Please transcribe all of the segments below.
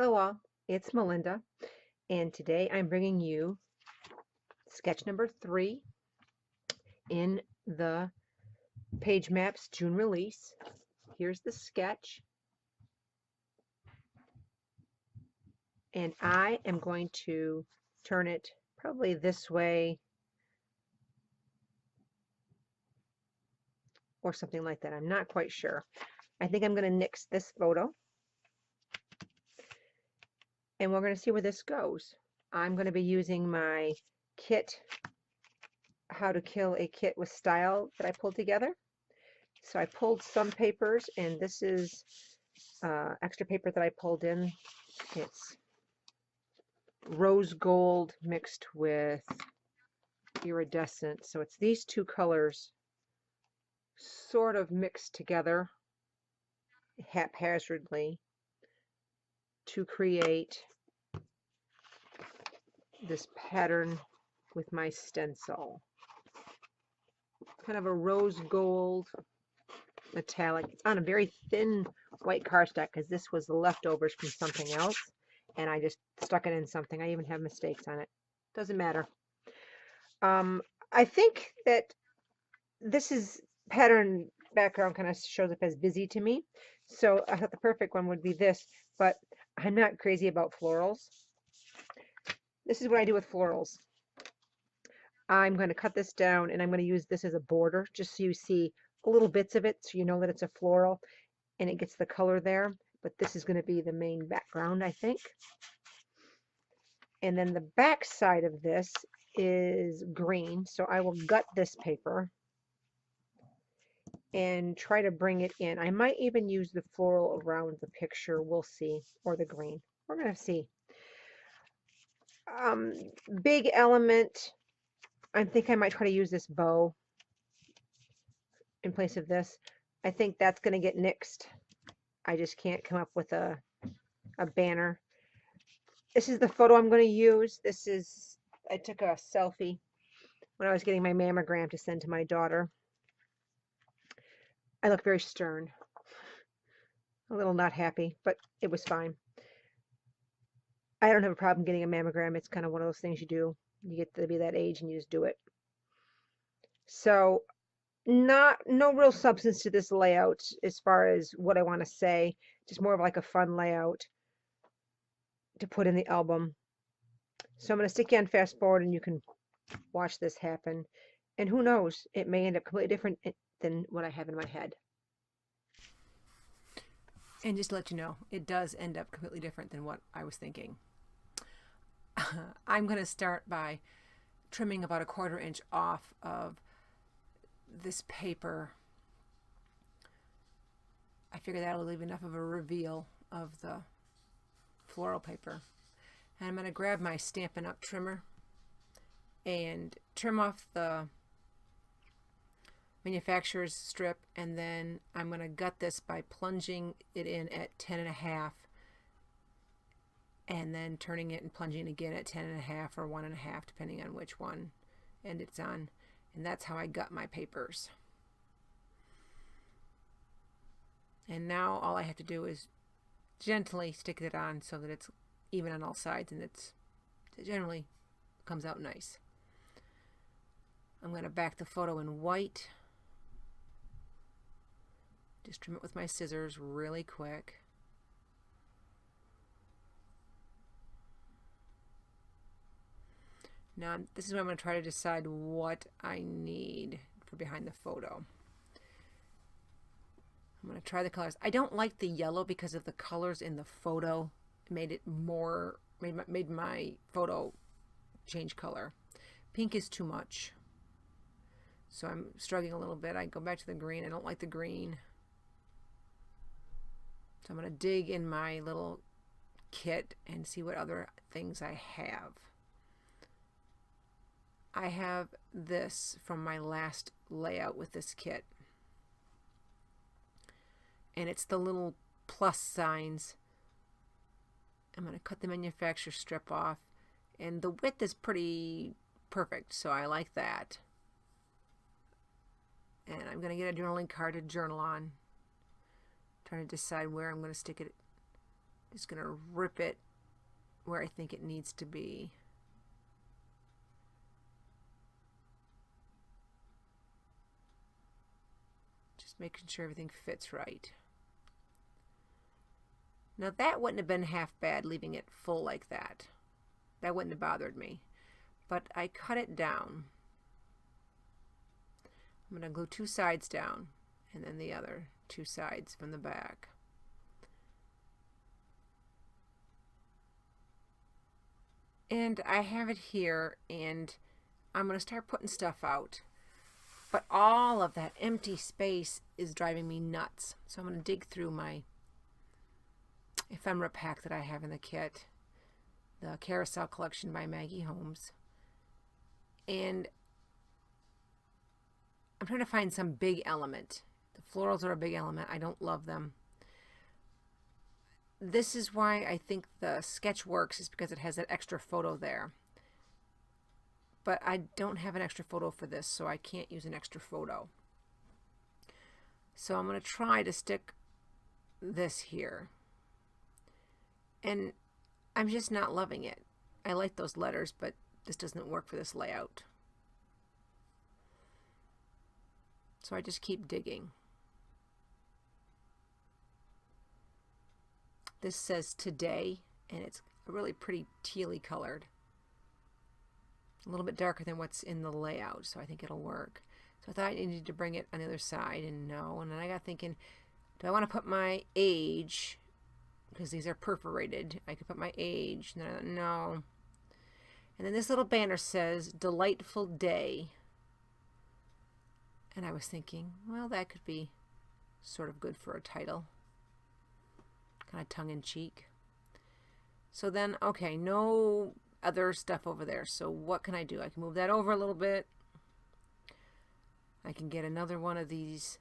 Hello all, it's Melinda, and today I'm bringing you sketch number 3 in the Page Maps June release. Here's the sketch, and I am going to turn it probably this way or something like that. I'm not quite sure. I think I'm going to nix this photo, and we're going to see where this goes. I'm going to be using my kit, How to Kill a Kit with Style, that I pulled together. So I pulled some papers, and this is extra paper that I pulled in. It's rose gold mixed with iridescent. So it's these two colors sort of mixed together haphazardly to create this pattern with my stencil. Kind of a rose gold metallic. It's on a very thin white cardstock because this was the leftovers from something else, and I just stuck it in something. I even have mistakes on it. Doesn't matter. I think that this is pattern background kind of shows up as busy to me, so I thought the perfect one would be this, but I'm not crazy about florals. This is what I do with florals. I'm going to cut this down, and I'm going to use this as a border just so you see little bits of it, so you know that it's a floral and it gets the color there. But this is going to be the main background, I think. And then the back side of this is green, so I will gut this paper and try to bring it in. I might even use the floral around the picture. We'll see. Or the green. We're going to see. Big element. I think I might try to use this bow in place of this. I think that's going to get nixed. I just can't come up with a banner. This is the photo I'm going to use. I took a selfie when I was getting my mammogram to send to my daughter. I look very stern, a little not happy, but it was fine. I don't have a problem getting a mammogram. It's kind of one of those things you do. You get to be that age and you just do it. So no real substance to this layout as far as what I want to say. Just more of like a fun layout to put in the album. So I'm going to stick you on fast forward and you can watch this happen. And who knows, it may end up completely different than what I have in my head. And just to let you know, it does end up completely different than what I was thinking. I'm going to start by trimming about 1/4 inch off of this paper. I figure that'll leave enough of a reveal of the floral paper. And I'm going to grab my Stampin' Up! Trimmer and trim off the manufacturer's strip, and then I'm going to gut this by plunging it in at 10.5 and then turning it and plunging again at 10.5 or 1.5 depending on which one end it's on. And that's how I gut my papers. And now all I have to do is gently stick it on so that it's even on all sides, and it generally comes out nice. I'm going to back the photo in white. Just trim it with my scissors really quick. Now this is where I'm going to try to decide what I need for behind the photo. I'm going to try the colors. I don't like the yellow because of the colors in the photo. It made my photo change color. Pink is too much. So I'm struggling a little bit. I go back to the green. I don't like the green. So I'm going to dig in my little kit and see what other things I have. I have this from my last layout with this kit. And it's the little plus signs. I'm going to cut the manufacturer strip off. And the width is pretty perfect, so I like that. And I'm going to get a journaling card to journal on. Trying to decide where I'm going to stick it Just going to rip it where I think it needs to be. Just making sure everything fits right. Now that wouldn't have been half bad, leaving it full like that. That wouldn't have bothered me. But I cut it down. I'm going to glue 2 sides down and then the other 2 sides from the back. And I have it here, and I'm going to start putting stuff out. But all of that empty space is driving me nuts. So I'm going to dig through my ephemera pack that I have in the kit, the Carousel collection by Maggie Holmes. And I'm trying to find some big element. The florals are a big element. I don't love them. This is why I think the sketch works, is because it has that extra photo there. But I don't have an extra photo for this, so I can't use an extra photo. So I'm going to try to stick this here. And I'm just not loving it. I like those letters, but this doesn't work for this layout. So I just keep digging. This says today, and it's really pretty tealy colored. A little bit darker than what's in the layout, so I think it'll work. So I thought I needed to bring it on the other side, and no. And then I got thinking, do I want to put my age, because these are perforated. I could put my age, and then I thought, no. And then this little banner says, delightful day. And I was thinking, well, that could be sort of good for a title. Kind of tongue-in-cheek. So then, okay, no other stuff over there. So what can I do? I can move that over a little bit. I can get another one of these.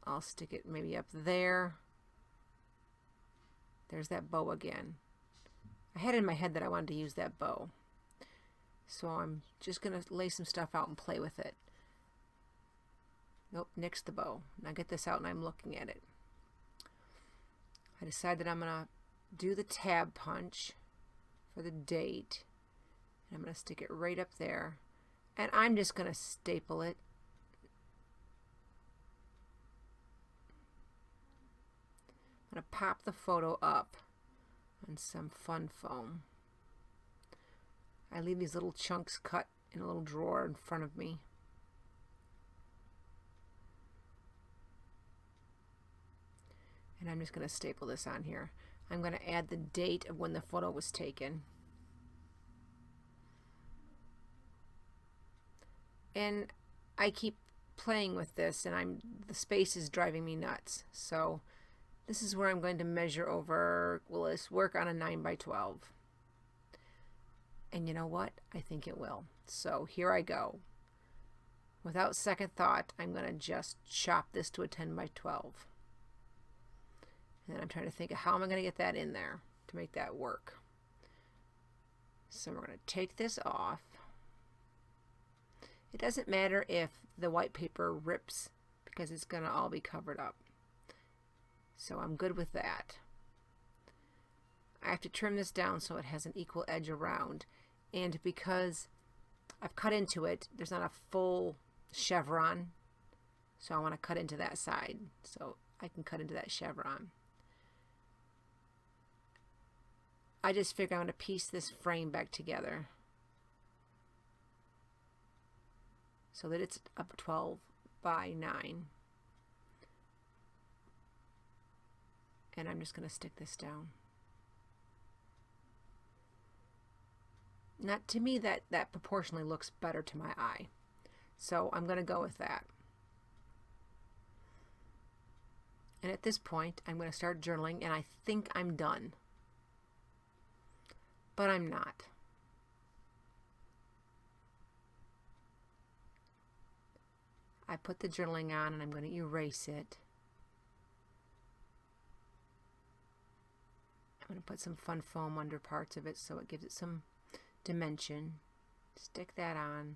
I'll stick it maybe up there. There's that bow again. I had in my head that I wanted to use that bow. So I'm just going to lay some stuff out and play with it. Nope, nix the bow. Now get this out and I'm looking at it. I decided I'm going to do the tab punch for the date. And I'm going to stick it right up there. And I'm just going to staple it. I'm going to pop the photo up on some fun foam. I leave these little chunks cut in a little drawer in front of me. And I'm just going to staple this on here. I'm going to add the date of when the photo was taken. And I keep playing with this, and the space is driving me nuts. So this is where I'm going to measure over, will this work on a 9x12? And you know what? I think it will. So here I go. Without second thought, I'm going to just chop this to a 10x12. And I'm trying to think of how am I going to get that in there to make that work. So we're going to take this off. It doesn't matter if the white paper rips because it's going to all be covered up. So I'm good with that. I have to trim this down so it has an equal edge around. And because I've cut into it, there's not a full chevron. So I want to cut into that side. So I can cut into that chevron. I just figure I'm going to piece this frame back together so that it's up 12 by 9. And I'm just going to stick this down. Now, to me, that proportionally looks better to my eye. So I'm going to go with that. And at this point, I'm going to start journaling, and I think I'm done. But I'm not. I put the journaling on and I'm going to erase it. I'm going to put some fun foam under parts of it so it gives it some dimension. Stick that on.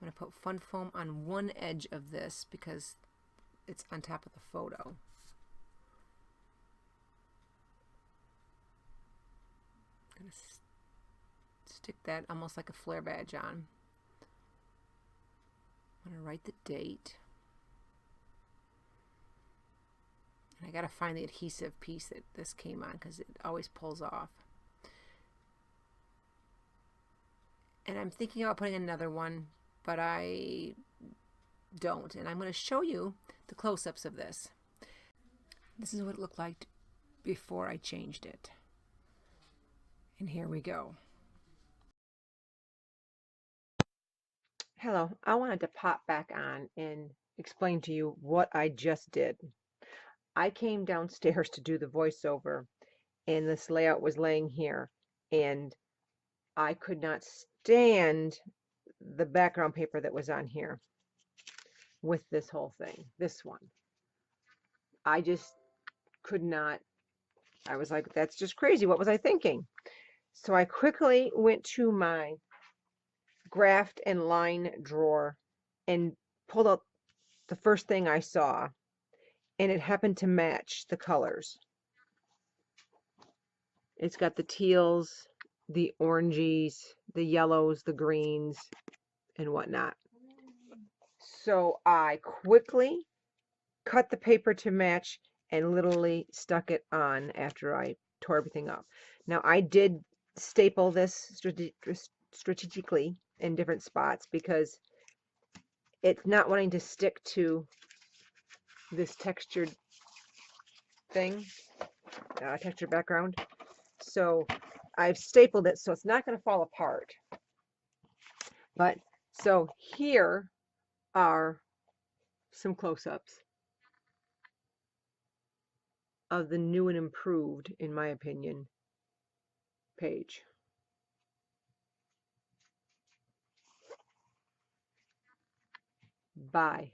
I'm going to put fun foam on one edge of this because it's on top of the photo. I'm going to stick that almost like a flare badge on. I'm going to write the date. And I got to find the adhesive piece that this came on because it always pulls off. And I'm thinking about putting another one, but I don't. And I'm going to show you the close-ups of this. This is what it looked like before I changed it. And here we go. Hello, I wanted to pop back on and explain to you what I just did. I came downstairs to do the voiceover, and this layout was laying here, and I could not stand the background paper that was on here with this whole thing, this one. I just could not. I was like, that's just crazy. What was I thinking? So I quickly went to my graft and line drawer and pulled out the first thing I saw, and it happened to match the colors. It's got the teals, the oranges, the yellows, the greens, and whatnot. So I quickly cut the paper to match and literally stuck it on after I tore everything up. Now I did staple this strategically in different spots because it's not wanting to stick to this textured thing, textured background. So I've stapled it so it's not going to fall apart. But so here are some close-ups of the new and improved, in my opinion, page. Bye.